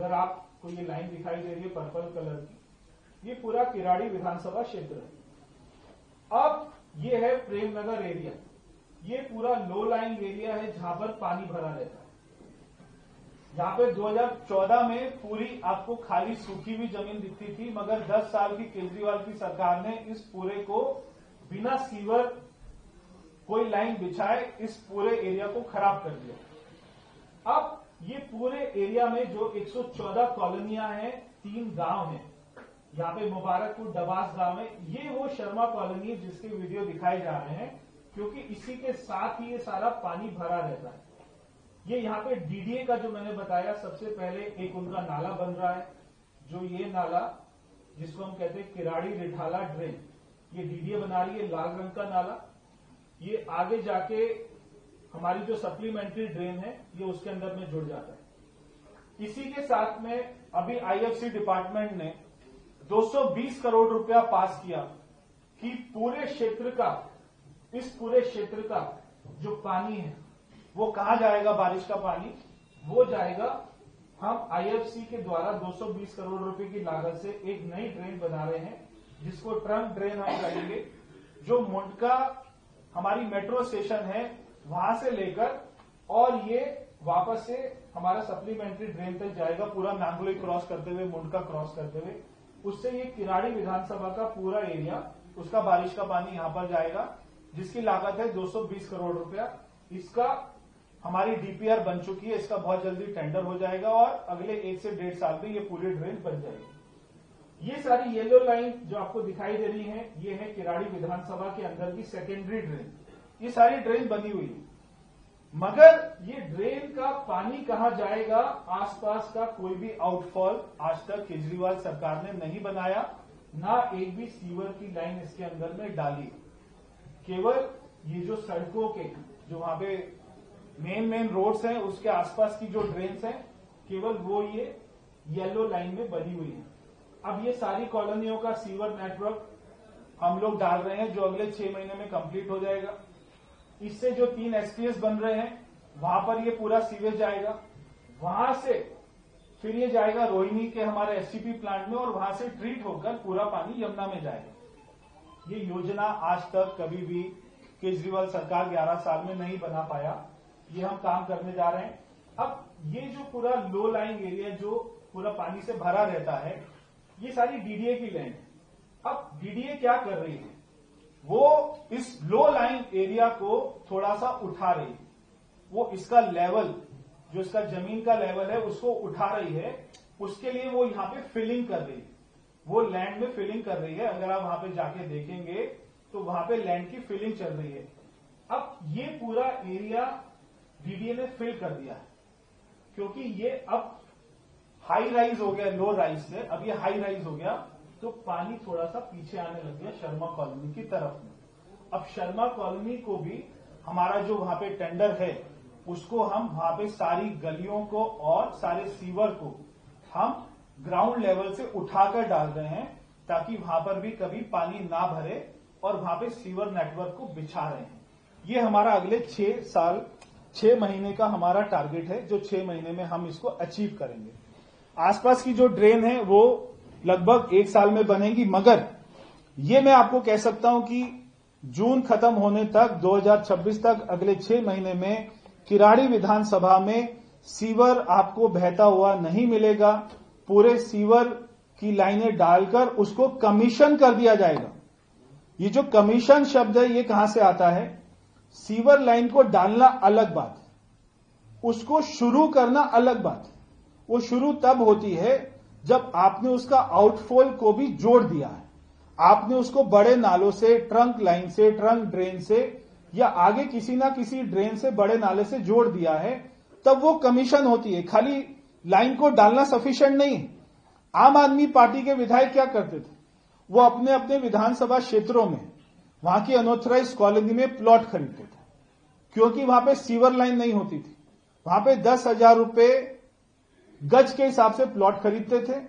अगर आपको ये लाइन दिखाई दे रही है पर्पल कलर की, ये पूरा किराड़ी विधानसभा क्षेत्र है। अब ये है प्रेमनगर एरिया, ये पूरा लो लाइन एरिया है जहां पर पानी भरा रहता है। यहाँ पे 2014 में पूरी आपको खाली सूखी हुई जमीन दिखती थी, मगर 10 साल की केजरीवाल की सरकार ने इस पूरे को बिना सीवर कोई लाइन बिछाए इस पूरे एरिया को खराब कर दिया। अब ये पूरे एरिया में जो 114 कॉलोनियां हैं, 3 गांव हैं, यहाँ पे मुबारकपुर डबास गांव है, ये वो शर्मा कॉलोनी जिसके वीडियो दिखाए जा रहे हैं, क्योंकि इसी के साथ ही ये सारा पानी भरा रहता है। ये यहाँ पे डीडीए का जो मैंने बताया, सबसे पहले एक उनका नाला बन रहा है, जो ये नाला जिसको हम कहते हैं किराड़ी रिठाला ड्रेन, ये डीडीए बना रही है, लाल रंग का नाला। ये आगे जाके हमारी जो सप्लीमेंट्री ड्रेन है ये उसके अंदर में जुड़ जाता है। इसी के साथ में अभी आईएफसी डिपार्टमेंट ने 220 करोड़ रुपया पास किया कि पूरे क्षेत्र का, इस पूरे क्षेत्र का जो पानी है वो कहां जाएगा, बारिश का पानी वो जाएगा, हम आईएफसी के द्वारा 220 करोड़ रुपए की लागत से एक नई ड्रेन बना रहे हैं, जिसको ट्रंक ड्रेन हम करेंगे, जो मुंडका हमारी मेट्रो स्टेशन है वहां से लेकर और ये वापस से हमारा सप्लीमेंट्री ड्रेन तक जाएगा, पूरा नांगलोई क्रॉस करते हुए, मुंडका क्रॉस करते हुए। उससे ये किराड़ी विधानसभा का पूरा एरिया, उसका बारिश का पानी यहां पर जाएगा, जिसकी लागत है 220 करोड़ रुपया। इसका हमारी डीपीआर बन चुकी है, इसका बहुत जल्दी टेंडर हो जाएगा और अगले 1 से 1.5 साल में ये पूरी ड्रेन बन जाएगी। ये सारी येलो लाइन जो आपको दिखाई दे रही है, ये है किराड़ी विधानसभा के अंदर की सेकेंडरी ड्रेन। ये सारी ड्रेन बनी हुई है, मगर ये ड्रेन का पानी कहां जाएगा, आसपास का कोई भी आउटफॉल आज तक केजरीवाल सरकार ने नहीं बनाया, ना एक भी सीवर की लाइन इसके अंदर में डाली। केवल ये जो सड़कों के जो वहां पे मेन रोड्स हैं उसके आसपास की जो ड्रेन्स हैं, केवल वो ये येलो लाइन में बनी हुई है। अब ये सारी कॉलोनियों का सीवर नेटवर्क हम लोग डाल रहे हैं, जो अगले 6 महीने में कंप्लीट हो जाएगा। इससे जो 3 एसटीएस बन रहे हैं वहां पर ये पूरा सीवेज जाएगा, वहां से फिर ये जाएगा रोहिणी के हमारे एसटीपी प्लांट में और वहां से ट्रीट होकर पूरा पानी यमुना में जाएगा। ये योजना आज तक कभी भी केजरीवाल सरकार 11 साल में नहीं बना पाया, ये हम काम करने जा रहे हैं। अब ये जो पूरा लो लाइन एरिया जो पूरा पानी से भरा रहता है, ये सारी डीडीए की लैंड है। अब डीडीए क्या कर रही है, वो इस लो लाइन एरिया को थोड़ा सा उठा रही है, वो इसका लेवल, जो इसका जमीन का लेवल है उसको उठा रही है। उसके लिए वो यहाँ पे फिलिंग कर रही है, वो लैंड में फिलिंग कर रही है। अगर आप वहां पे जाके देखेंगे तो वहां पे लैंड की फिलिंग चल रही है। अब ये पूरा एरिया डीडीए ने फिल कर दिया है, क्योंकि ये अब हाई राइज हो गया, लो राइज से अब ये हाई राइज हो गया, तो पानी थोड़ा सा पीछे आने लग गया शर्मा कॉलोनी की तरफ में। अब शर्मा कॉलोनी को भी हमारा जो वहां पे टेंडर है, उसको हम वहां पे सारी गलियों को और सारे सीवर को हम ग्राउंड लेवल से उठाकर डाल रहे हैं, ताकि वहां पर भी कभी पानी ना भरे, और वहां पे सीवर नेटवर्क को बिछा रहे हैं। ये हमारा अगले 6 महीने का हमारा टारगेट है, जो 6 महीने में हम इसको अचीव करेंगे। आसपास की जो ड्रेन है वो लगभग 1 साल में बनेगी, मगर ये मैं आपको कह सकता हूं कि जून खत्म होने तक 2026 तक अगले 6 महीने में किराड़ी विधानसभा में सीवर आपको बहता हुआ नहीं मिलेगा। पूरे सीवर की लाइनें डालकर उसको कमीशन कर दिया जाएगा। ये जो कमीशन शब्द है ये कहां से आता है, सीवर लाइन को डालना अलग बात है, उसको शुरू करना अलग बात है। वो शुरू तब होती है जब आपने उसका आउटफॉल को भी जोड़ दिया है, आपने उसको बड़े नालों से, ट्रंक लाइन से, ट्रंक ड्रेन से, या आगे किसी ना किसी ड्रेन से, बड़े नाले से जोड़ दिया है, तब वो कमीशन होती है। खाली लाइन को डालना सफिशिएंट नहीं है। आम आदमी पार्टी के विधायक क्या करते थे, वो अपने अपने विधानसभा क्षेत्रों में वहां की अनऑथराइज्ड कॉलोनी में प्लॉट खरीदते थे, क्योंकि वहां पे सीवर लाइन नहीं होती थी। वहां पे 10,000 रुपए गज के हिसाब से प्लॉट खरीदते थे,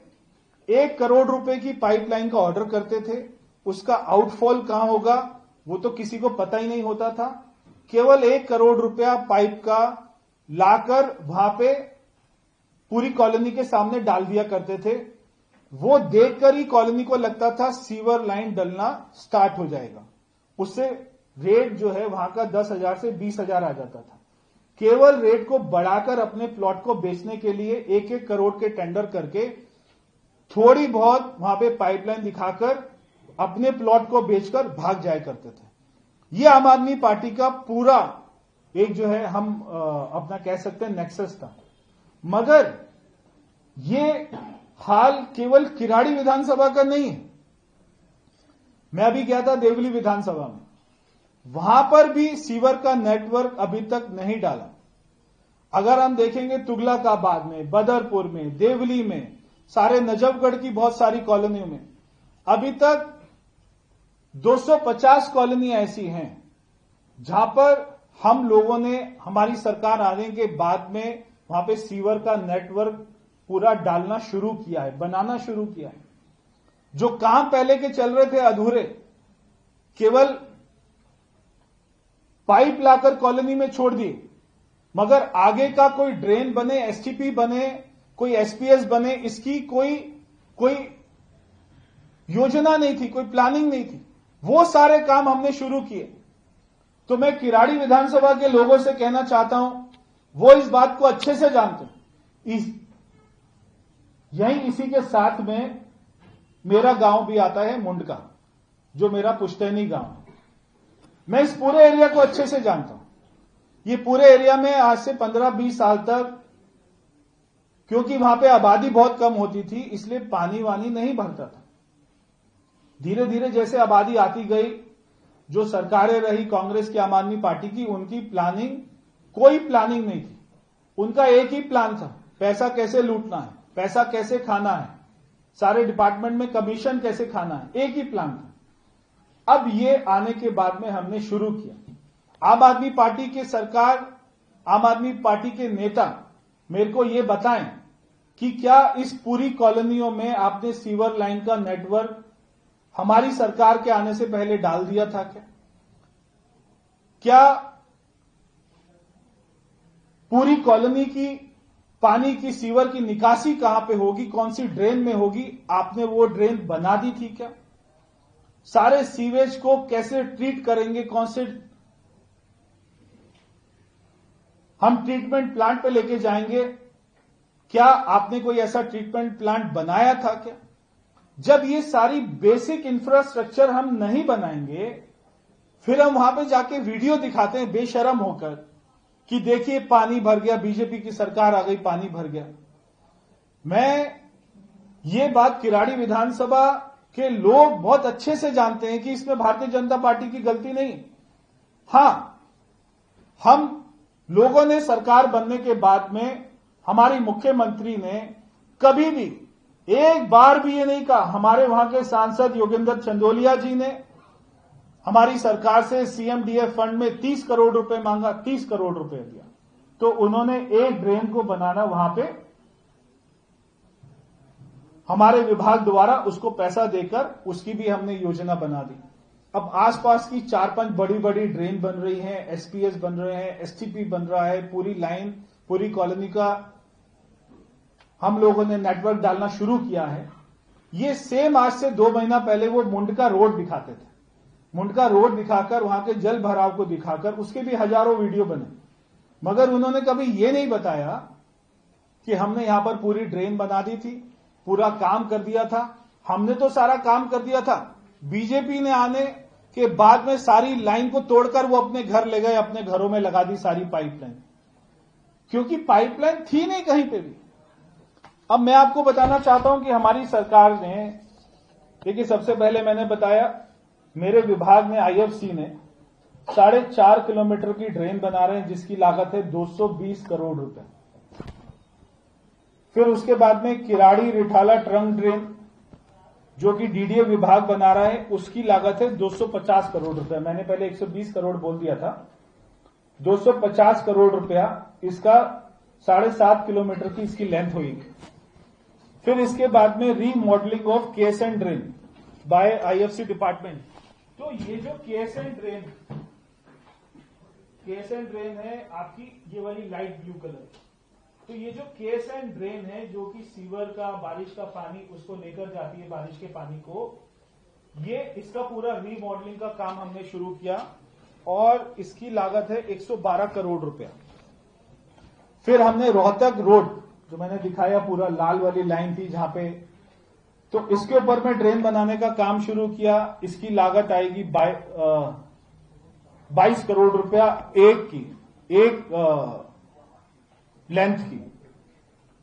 1 करोड़ रुपए की पाइपलाइन का ऑर्डर करते थे। उसका आउटफॉल कहां होगा वो तो किसी को पता ही नहीं होता था। केवल 1 करोड़ रुपया पाइप का लाकर वहां पे पूरी कॉलोनी के सामने डाल दिया करते थे। वो देखकर ही कॉलोनी को लगता था सीवर लाइन डलना स्टार्ट हो जाएगा। उससे रेट जो है वहां का 10,000 से 20,000 आ जाता था। केवल रेट को बढ़ाकर अपने प्लॉट को बेचने के लिए 1-1 करोड़ के टेंडर करके थोड़ी बहुत वहां पे पाइपलाइन दिखाकर अपने प्लॉट को बेचकर भाग जाया करते थे। ये आम आदमी पार्टी का पूरा एक जो है हम अपना कह सकते हैं नेक्सस था। मगर ये हाल केवल किराड़ी विधानसभा का नहीं है। मैं अभी गया था देवली विधानसभा में, वहां पर भी सीवर का नेटवर्क अभी तक नहीं डाला। अगर हम देखेंगे तुगलकाबाद में, बदरपुर में, देवली में, सारे नजफगढ़ की बहुत सारी कॉलोनियों में अभी तक 250 कॉलोनी ऐसी हैं जहां पर हम लोगों ने हमारी सरकार आने के बाद में वहां पे सीवर का नेटवर्क पूरा डालना शुरू किया है, बनाना शुरू किया है। जो काम पहले के चल रहे थे अधूरे, केवल पाइप लाकर कॉलोनी में छोड़ दिए, मगर आगे का कोई ड्रेन बने, एसटीपी बने, कोई एसपीएस बने, इसकी कोई योजना नहीं थी, कोई प्लानिंग नहीं थी। वो सारे काम हमने शुरू किए। तो मैं किराड़ी विधानसभा के लोगों से कहना चाहता हूं, वो इस बात को अच्छे से जानते हैं। यही इसी के साथ में मेरा गांव भी आता है, मुंडका, जो मेरा पुश्तैनी गांव है। मैं इस पूरे एरिया को अच्छे से जानता हूं। ये पूरे एरिया में आज से 15-20 साल तक, क्योंकि वहां पे आबादी बहुत कम होती थी, इसलिए पानी वानी नहीं भरता था। धीरे धीरे जैसे आबादी आती गई, जो सरकारें रही कांग्रेस की, आम आदमी पार्टी की, उनकी प्लानिंग, कोई प्लानिंग नहीं थी। उनका एक ही प्लान था, पैसा कैसे लूटना है, पैसा कैसे खाना है, सारे डिपार्टमेंट में कमीशन कैसे खाना है, एक ही प्लान था। अब ये आने के बाद में हमने शुरू किया। आम आदमी पार्टी की सरकार, आम आदमी पार्टी के नेता मेरे को ये बताएं कि क्या इस पूरी कॉलोनियों में आपने सीवर लाइन का नेटवर्क हमारी सरकार के आने से पहले डाल दिया था क्या पूरी कॉलोनी की पानी की, सीवर की निकासी कहां पे होगी, कौन सी ड्रेन में होगी, आपने वो ड्रेन बना दी थी क्या? सारे सीवेज को कैसे ट्रीट करेंगे, कौन से हम ट्रीटमेंट प्लांट पे लेके जाएंगे, क्या आपने कोई ऐसा ट्रीटमेंट प्लांट बनाया था क्या? जब ये सारी बेसिक इंफ्रास्ट्रक्चर हम नहीं बनाएंगे, फिर हम वहां पे जाके वीडियो दिखाते हैं बेशरम होकर कि देखिए पानी भर गया, बीजेपी की सरकार आ गई, पानी भर गया। मैं ये बात किराड़ी विधानसभा के लोग बहुत अच्छे से जानते हैं कि इसमें भारतीय जनता पार्टी की गलती नहीं। हां, हम लोगों ने सरकार बनने के बाद में हमारी मुख्यमंत्री ने कभी भी एक बार भी ये नहीं कहा। हमारे वहां के सांसद योगेंद्र चंदोलिया जी ने हमारी सरकार से सीएमडीएफ फंड में 30 करोड़ रुपए मांगा, 30 करोड़ रुपए दिया, तो उन्होंने एक ड्रेन को बनाना वहां पे हमारे विभाग द्वारा उसको पैसा देकर उसकी भी हमने योजना बना दी। अब आसपास की 4-5 बड़ी बड़ी ड्रेन बन रही हैं, एसपीएस बन रहे हैं, एसटीपी बन रहा है, पूरी लाइन, पूरी कॉलोनी का हम लोगों ने नेटवर्क डालना शुरू किया है। ये सेम आज से 2 महीना पहले वो मुंडका रोड दिखाते थे। मुंडका रोड दिखाकर, वहां के जल भराव को दिखाकर, उसके भी हजारों वीडियो बने, मगर उन्होंने कभी ये नहीं बताया कि हमने यहां पर पूरी ड्रेन बना दी थी, पूरा काम कर दिया था। हमने तो सारा काम कर दिया था, बीजेपी ने आने के बाद में सारी लाइन को तोड़कर वो अपने घर ले गए, अपने घरों में लगा दी सारी पाइपलाइन, क्योंकि पाइपलाइन थी नहीं कहीं पे भी। अब मैं आपको बताना चाहता हूं कि हमारी सरकार ने, देखिए सबसे पहले मैंने बताया मेरे विभाग में आईएफसी ने 4.5 किलोमीटर की ड्रेन बना रहे हैं जिसकी लागत है 220 करोड़ रुपए। फिर उसके बाद में किराड़ी रिठाला ट्रंक ड्रेन जो कि डीडीए विभाग बना रहा है, उसकी लागत है 250 करोड़ रुपए। मैंने पहले 120 करोड़ बोल दिया था, 250 करोड़ रुपया इसका 7.5 किलोमीटर की इसकी लेंथ हुई। फिर इसके बाद में remodelling of KSN drain by IFC department. तो ये जो केएसएन ड्रेन है आपकी, ये वाली लाइट ब्लू कलर, तो ये जो केस एंड ड्रेन है जो कि सीवर का बारिश का पानी उसको लेकर जाती है, बारिश के पानी को, ये इसका पूरा रीमॉडलिंग का काम हमने शुरू किया और इसकी लागत है 112 करोड़ रुपया। फिर हमने रोहतक रोड जो मैंने दिखाया पूरा लाल वाली लाइन थी जहां पे, तो इसके ऊपर में ड्रेन बनाने का काम शुरू किया। इसकी लागत आएगी 22 करोड़ रुपया एक लेंथ की।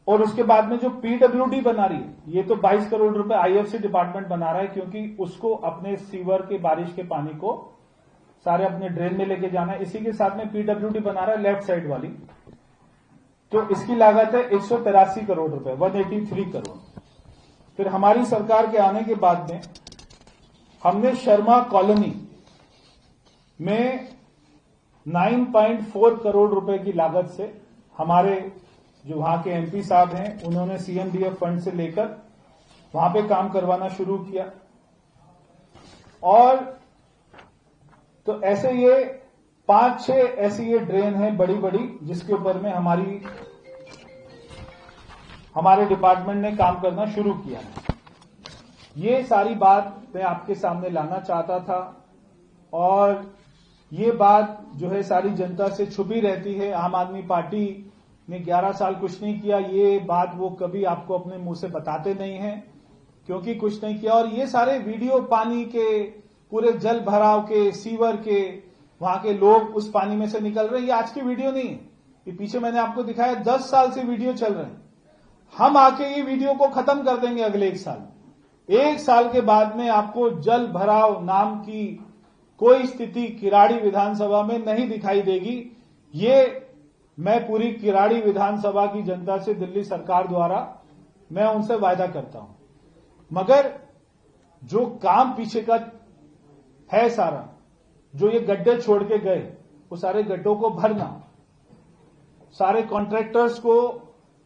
और उसके बाद में जो पीडब्ल्यूडी बना रही है, ये तो 22 करोड़ रुपए आईएफसी डिपार्टमेंट बना रहा है, क्योंकि उसको अपने सीवर के बारिश के पानी को सारे अपने ड्रेन में लेके जाना है। इसी के साथ में पीडब्ल्यूडी बना रहा है लेफ्ट साइड वाली, तो इसकी लागत है 183 करोड़ रुपए, 183 करोड़। फिर हमारी सरकार के आने के बाद में हमने शर्मा कॉलोनी में 9.4 करोड़ रुपए की लागत से हमारे जो वहां के एमपी साहब हैं, उन्होंने सीएमडीएफ फंड से लेकर वहां पे काम करवाना शुरू किया। और तो ऐसे ये 5-6 ऐसी ये ड्रेन है बड़ी बड़ी, जिसके ऊपर में हमारे डिपार्टमेंट ने काम करना शुरू किया है। ये सारी बात मैं आपके सामने लाना चाहता था, और ये बात जो है सारी जनता से छुपी रहती है। आम आदमी पार्टी ने 11 साल कुछ नहीं किया, ये बात वो कभी आपको अपने मुंह से बताते नहीं हैं, क्योंकि कुछ नहीं किया। और ये सारे वीडियो पानी के, पूरे जल भराव के, सीवर के, वहां के लोग उस पानी में से निकल रहे हैं, ये आज की वीडियो नहीं है। ये पीछे मैंने आपको दिखाया 10 साल से वीडियो चल रहे हैं। हम आके ये वीडियो को खत्म कर देंगे अगले 1 साल। 1 साल के बाद में आपको जल भराव नाम की कोई स्थिति किराड़ी विधानसभा में नहीं दिखाई देगी। ये मैं पूरी किराड़ी विधानसभा की जनता से, दिल्ली सरकार द्वारा मैं उनसे वायदा करता हूं। मगर जो काम पीछे का है सारा, जो ये गड्ढे छोड़ के गए, वो सारे गड्ढों को भरना, सारे कॉन्ट्रैक्टर्स को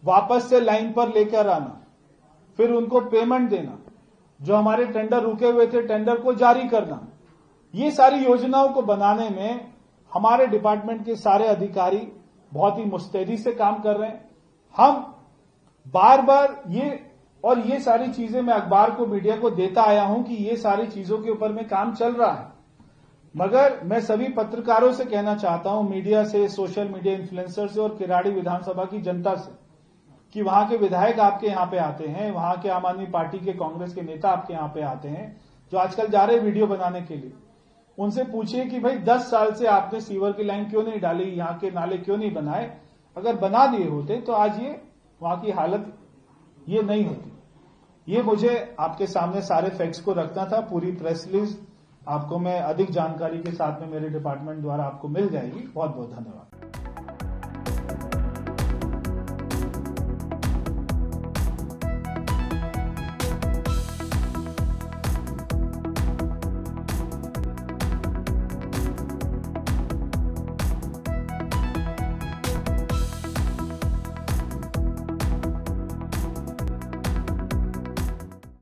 वापस से लाइन पर लेकर आना, फिर उनको पेमेंट देना, जो हमारे टेंडर रुके हुए थे टेंडर को जारी करना, ये सारी योजनाओं को बनाने में हमारे डिपार्टमेंट के सारे अधिकारी बहुत ही मुस्तैदी से काम कर रहे हैं। हम बार बार ये सारी चीजें मैं अखबार को, मीडिया को देता आया हूं कि ये सारी चीजों के ऊपर में काम चल रहा है। मगर मैं सभी पत्रकारों से कहना चाहता हूं, मीडिया से, सोशल मीडिया इन्फ्लुएंसर से और किराड़ी विधानसभा की जनता से, कि वहां के विधायक आपके यहां पे आते हैं, वहां के आम आदमी पार्टी के, कांग्रेस के नेता आपके यहां पे आते हैं, जो आजकल जा रहे वीडियो बनाने के लिए, उनसे पूछिए कि भाई 10 साल से आपने सीवर की लाइन क्यों नहीं डाली, यहां के नाले क्यों नहीं बनाए। अगर बना दिए होते तो आज ये वहां की हालत ये नहीं होती। ये मुझे आपके सामने सारे फैक्ट्स को रखना था। पूरी प्रेस रिलीज आपको मैं अधिक जानकारी के साथ में मेरे डिपार्टमेंट द्वारा आपको मिल जाएगी। बहुत बहुत धन्यवाद।